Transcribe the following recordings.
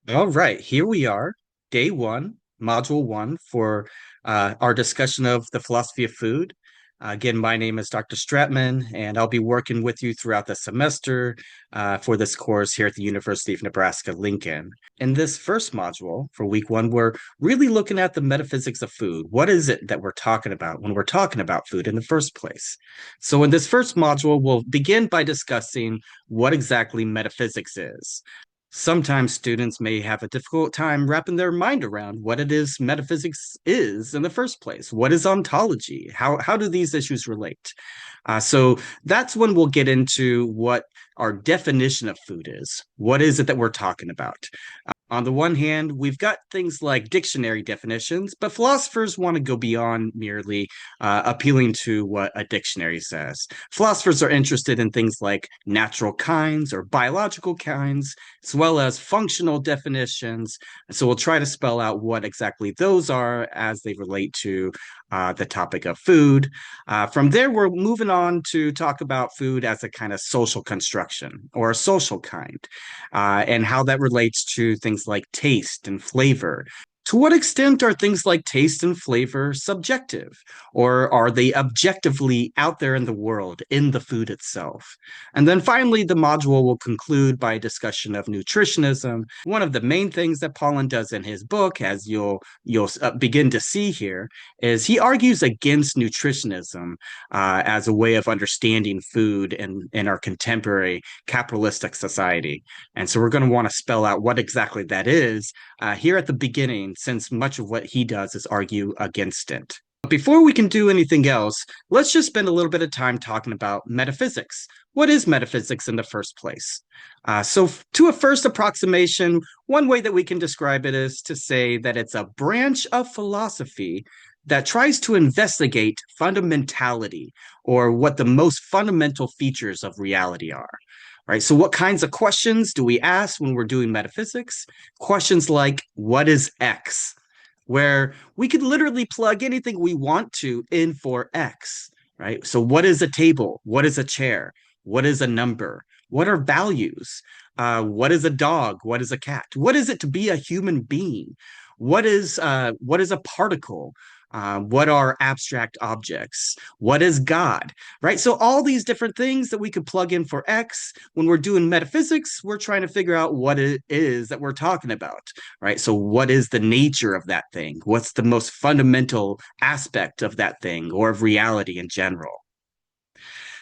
All right, here we are, day one, module one for our discussion of the philosophy of food. Again, my name is Dr. Stratman, and I'll be working with you throughout the semester for this course here at the University of Nebraska-Lincoln. In this first module for week one, we're really looking at the metaphysics of food. What is it that we're talking about when we're talking about food in the first place? So in this first module, we'll begin by discussing what exactly metaphysics is. Sometimes students may have a difficult time wrapping their mind around what it is metaphysics is in the first place. What is ontology? How do these issues relate? So that's when we'll get into what our definition of food is. What is it that we're talking about? On the one hand, we've got things like dictionary definitions, but philosophers want to go beyond merely appealing to what a dictionary says. Philosophers are interested in things like natural kinds or biological kinds, as well as functional definitions. So we'll try to spell out what exactly those are as they relate to the topic of food. From there, we're moving on to talk about food as a kind of social construction or a social kind, and how that relates to things like taste and flavor. To what extent are things like taste and flavor subjective, or are they objectively out there in the world, in the food itself? And then finally, the module will conclude by a discussion of nutritionism. One of the main things that Pollan does in his book, as you'll begin to see here, is he argues against nutritionism as a way of understanding food in our contemporary capitalistic society. And so we're going to want to spell out what exactly that is here at the beginning, since much of what he does is argue against it. But before we can do anything else, let's just spend a little bit of time talking about metaphysics. What is metaphysics in the first place? To a first approximation, one way that we can describe it is to say that it's a branch of philosophy that tries to investigate fundamentality, or what the most fundamental features of reality are. Right. So, what kinds of questions do we ask when we're doing metaphysics? Questions like, what is X? Where we could literally plug anything we want to in for X. Right. So, what is a table? What is a chair? What is a number? What are values? What is a dog? What is a cat? What is it to be a human being? What is a particle? What are abstract objects? What is God? Right? So all these different things that we could plug in for X. When we're doing metaphysics, we're trying to figure out what it is that we're talking about. Right? So what is the nature of that thing? What's the most fundamental aspect of that thing or of reality in general?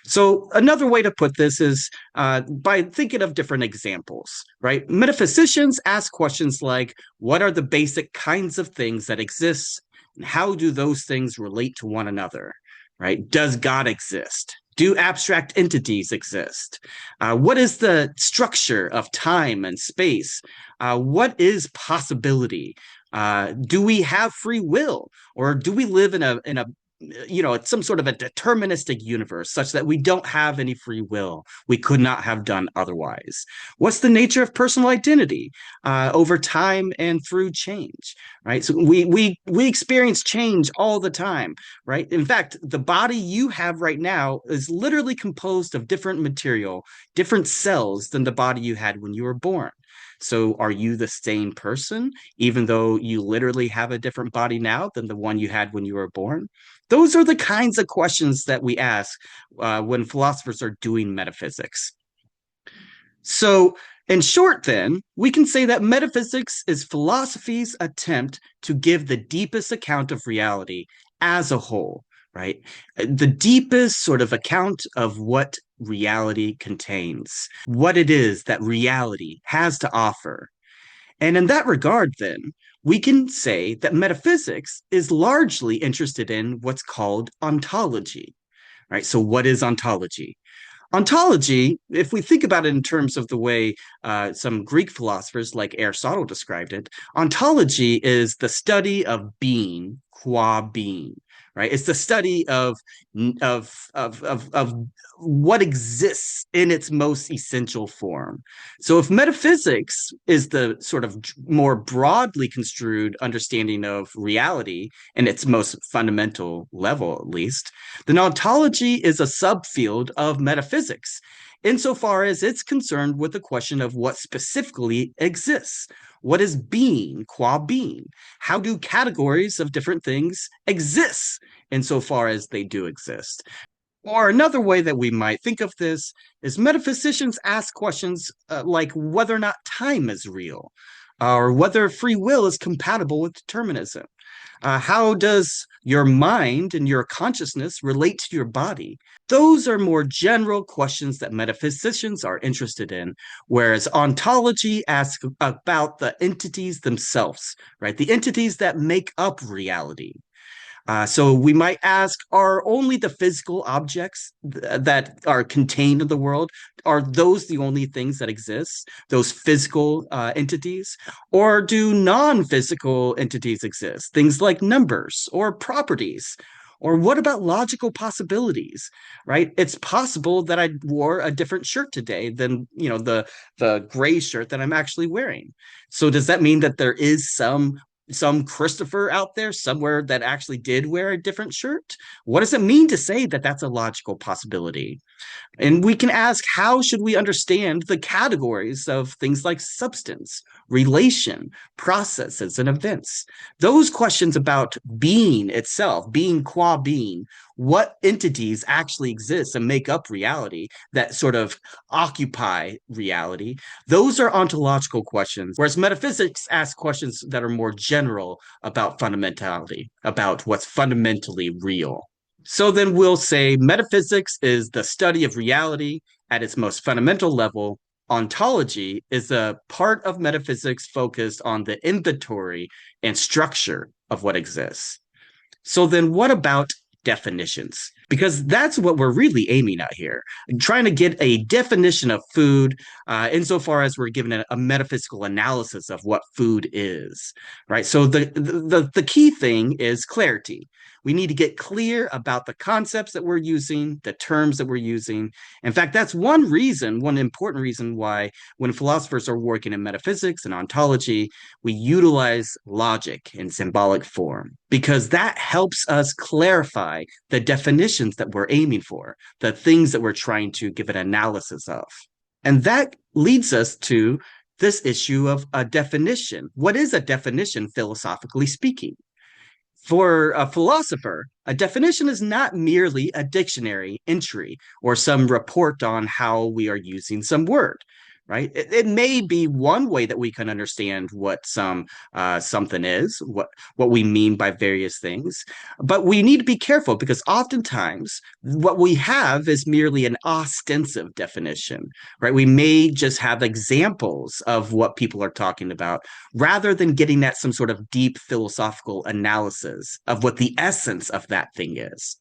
So another way to put this is by thinking of different examples, right? Metaphysicians ask questions like, what are the basic kinds of things that exist? And how do those things relate to one another, right? Does God exist? Do abstract entities exist? What is the structure of time and space? What is possibility? Do we have free will, or do we live in a it's some sort of a deterministic universe such that we don't have any free will? We could not have done otherwise. What's the nature of personal identity over time and through change? Right. So we experience change all the time. Right. In fact, the body you have right now is literally composed of different material, different cells than the body you had when you were born. So are you the same person, even though you literally have a different body now than the one you had when you were born? Those are the kinds of questions that we ask when philosophers are doing metaphysics. So, in short, then, we can say that metaphysics is philosophy's attempt to give the deepest account of reality as a whole, right? The deepest sort of account of what reality contains, what it is that reality has to offer. And in that regard, then, we can say that metaphysics is largely interested in what's called ontology, right? So, what is ontology? Ontology, if we think about it in terms of the way some Greek philosophers like Aristotle described it, ontology is the study of being qua being, right? It's the study of what exists in its most essential form. So if metaphysics is the sort of more broadly construed understanding of reality in its most fundamental level, at least, then ontology is a subfield of metaphysics. insofar as it's concerned with the question of what specifically exists. What is being qua being? How do categories of different things exist insofar as they do exist? Or another way that we might think of this is metaphysicians ask questions like whether or not time is real, or whether free will is compatible with determinism. How does your mind and your consciousness relate to your body? Those are more general questions that metaphysicians are interested in, whereas ontology asks about the entities themselves, right? The entities that make up reality. So we might ask, are only the physical objects that are contained in the world, are those the only things that exist, those physical entities? Or do non-physical entities exist, things like numbers or properties? Or what about logical possibilities, right? It's possible that I wore a different shirt today than, the gray shirt that I'm actually wearing. So does that mean that there is some Christopher out there somewhere that actually did wear a different shirt? What does it mean to say that that's a logical possibility? And we can ask, how should we understand the categories of things like substance, relation, processes, and events? Those questions about being itself, being qua being, what entities actually exist and make up reality that sort of occupy reality, those are ontological questions. Whereas metaphysics asks questions that are more general about fundamentality, about what's fundamentally real. So then we'll say metaphysics is the study of reality at its most fundamental level. Ontology is a part of metaphysics focused on the inventory and structure of what exists. So then what about definitions? Because that's what we're really aiming at here, trying to get a definition of food insofar as we're given a metaphysical analysis of what food is, right? So the key thing is clarity. We need to get clear about the concepts that we're using, the terms that we're using. In fact, that's one important reason why when philosophers are working in metaphysics and ontology, we utilize logic in symbolic form because that helps us clarify the definitions that we're aiming for, the things that we're trying to give an analysis of. And that leads us to this issue of a definition. What is a definition, philosophically speaking? For a philosopher, a definition is not merely a dictionary entry or some report on how we are using some word, right? It may be one way that we can understand what something is, what we mean by various things, but we need to be careful because oftentimes what we have is merely an ostensive definition, right? We may just have examples of what people are talking about rather than getting at some sort of deep philosophical analysis of what the essence of that thing is.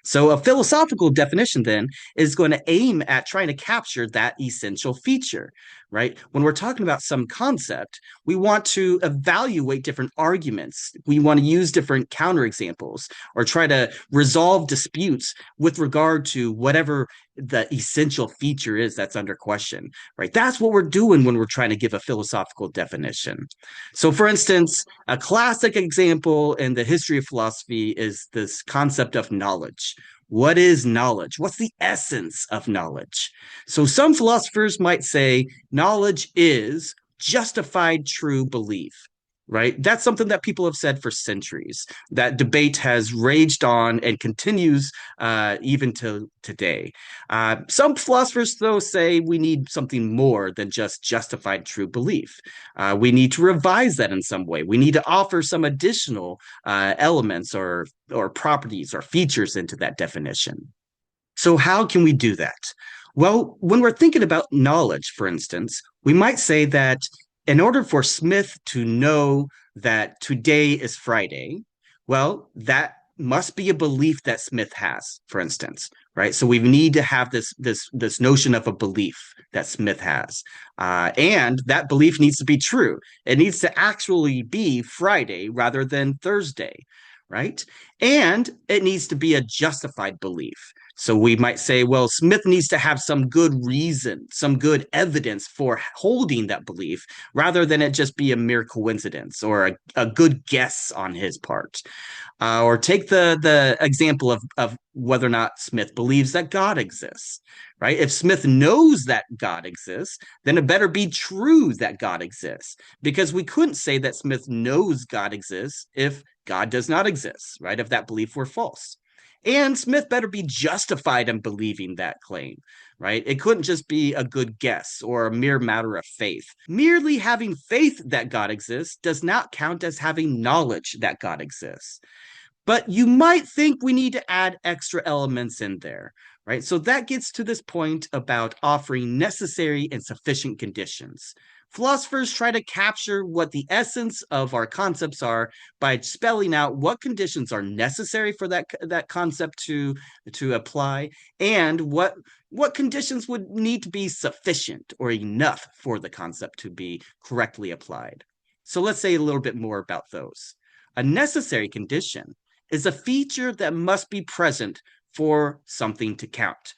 So, a philosophical definition then is going to aim at trying to capture that essential feature, right? When we're talking about some concept, we want to evaluate different arguments. We want to use different counterexamples or try to resolve disputes with regard to whatever the essential feature is that's under question, right? That's what we're doing when we're trying to give a philosophical definition. So, for instance, a classic example in the history of philosophy is this concept of knowledge. What is knowledge? What's the essence of knowledge? So, some philosophers might say knowledge is justified true belief, right? That's something that people have said for centuries. That debate has raged on and continues even to today. Some philosophers, though, say we need something more than just justified true belief. We need to revise that in some way. We need to offer some additional elements or properties or features into that definition. So, how can we do that? Well, when we're thinking about knowledge, for instance, we might say that in order for Smith to know that today is Friday, well, that must be a belief that Smith has, for instance, right? So we need to have this notion of a belief that Smith has, and that belief needs to be true. It needs to actually be Friday rather than Thursday, right? And it needs to be a justified belief. So we might say, well, Smith needs to have some good reason, some good evidence for holding that belief, rather than it just be a mere coincidence or a good guess on his part. Or take the example of whether or not Smith believes that God exists, right? If Smith knows that God exists, then it better be true that God exists, because we couldn't say that Smith knows God exists if God does not exist, right? If that belief were false. And Smith better be justified in believing that claim, right? It couldn't just be a good guess or a mere matter of faith. Merely having faith that God exists does not count as having knowledge that God exists. But you might think we need to add extra elements in there, right? So that gets to this point about offering necessary and sufficient conditions. Philosophers try to capture what the essence of our concepts are by spelling out what conditions are necessary for that concept to apply, and what conditions would need to be sufficient or enough for the concept to be correctly applied. So let's say a little bit more about those. A necessary condition is a feature that must be present for something to count.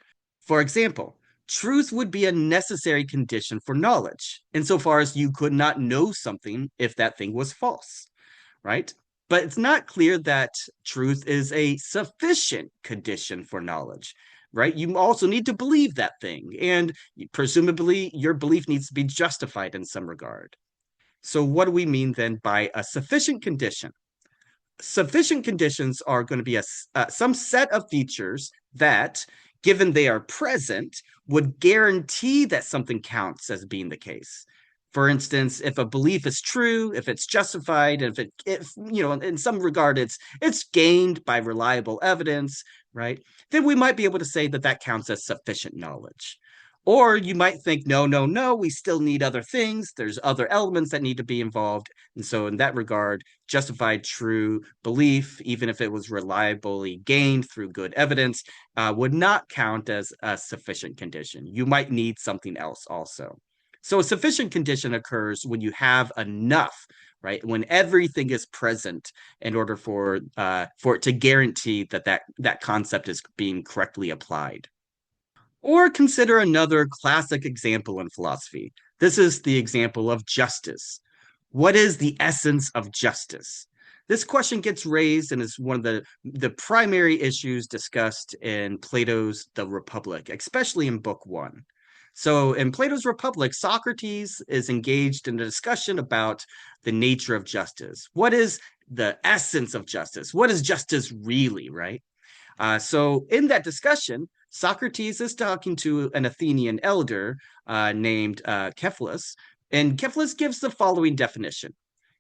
For example, truth would be a necessary condition for knowledge, insofar as you could not know something if that thing was false, right? But it's not clear that truth is a sufficient condition for knowledge, right? You also need to believe that thing, and presumably your belief needs to be justified in some regard. So, what do we mean then by a sufficient condition? Sufficient conditions are going to be some set of features that, given they are present, would guarantee that something counts as being the case. For instance, if a belief is true, if it's justified, if in some regard it's gained by reliable evidence, right? Then we might be able to say that that counts as sufficient knowledge. Or you might think, no, no, no, we still need other things. There's other elements that need to be involved. And so, in that regard, justified true belief, even if it was reliably gained through good evidence, would not count as a sufficient condition. You might need something else also. So a sufficient condition occurs when you have enough, right? When everything is present in order for it to guarantee that concept is being correctly applied. Or consider another classic example in philosophy. This is the example of justice. What is the essence of justice? This question gets raised and is one of the primary issues discussed in Plato's The Republic, especially in Book One. So, in Plato's Republic, Socrates is engaged in a discussion about the nature of justice. What is the essence of justice? What is justice really, right? So in that discussion, Socrates is talking to an Athenian elder named Cephalus, and Cephalus gives the following definition.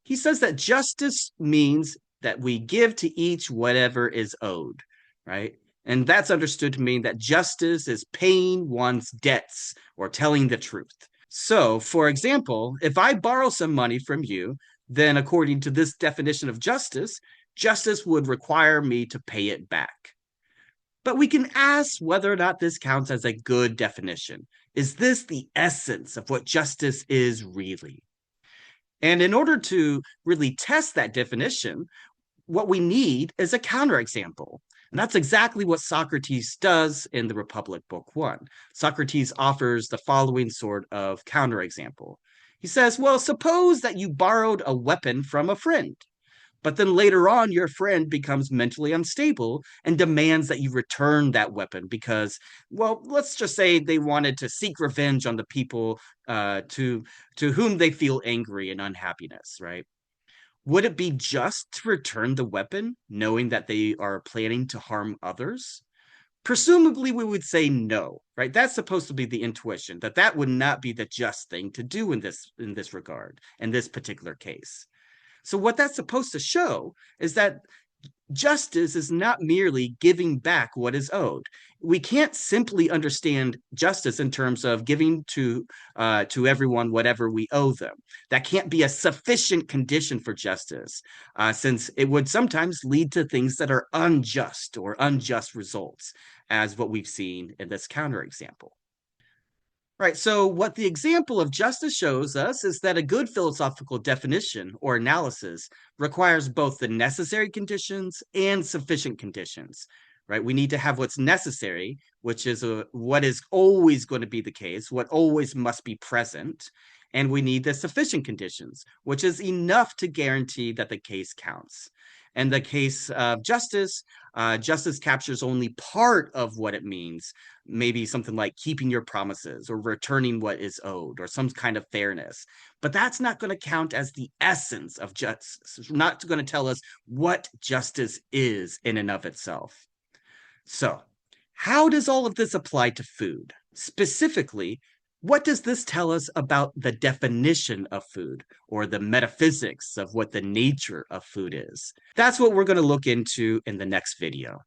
He says that justice means that we give to each whatever is owed, right? And that's understood to mean that justice is paying one's debts or telling the truth. So, for example, if I borrow some money from you, then according to this definition of justice, justice would require me to pay it back. But we can ask whether or not this counts as a good definition. Is this the essence of what justice is really? And in order to really test that definition, what we need is a counterexample. And that's exactly what Socrates does in the Republic, Book One. Socrates offers the following sort of counterexample. He says, well, suppose that you borrowed a weapon from a friend. But then later on, your friend becomes mentally unstable and demands that you return that weapon because, well, let's just say they wanted to seek revenge on the people to whom they feel angry and unhappiness, right? Would it be just to return the weapon, knowing that they are planning to harm others? Presumably, we would say no, right? That's supposed to be the intuition that that would not be the just thing to do in this regard, in this particular case. So what that's supposed to show is that justice is not merely giving back what is owed. We can't simply understand justice in terms of giving to everyone whatever we owe them. That can't be a sufficient condition for justice, since it would sometimes lead to things that are unjust or unjust results, as what we've seen in this counterexample. Right. So, what the example of justice shows us is that a good philosophical definition or analysis requires both the necessary conditions and sufficient conditions. right? We need to have what's necessary, which is what is always going to be the case, what always must be present. And we need the sufficient conditions, which is enough to guarantee that the case counts. In the case of justice, justice captures only part of what it means, maybe something like keeping your promises or returning what is owed or some kind of fairness. But that's not going to count as the essence of justice. It's not going to tell us what justice is in and of itself. So, how does all of this apply to food? Specifically, what does this tell us about the definition of food or the metaphysics of what the nature of food is? That's what we're going to look into in the next video.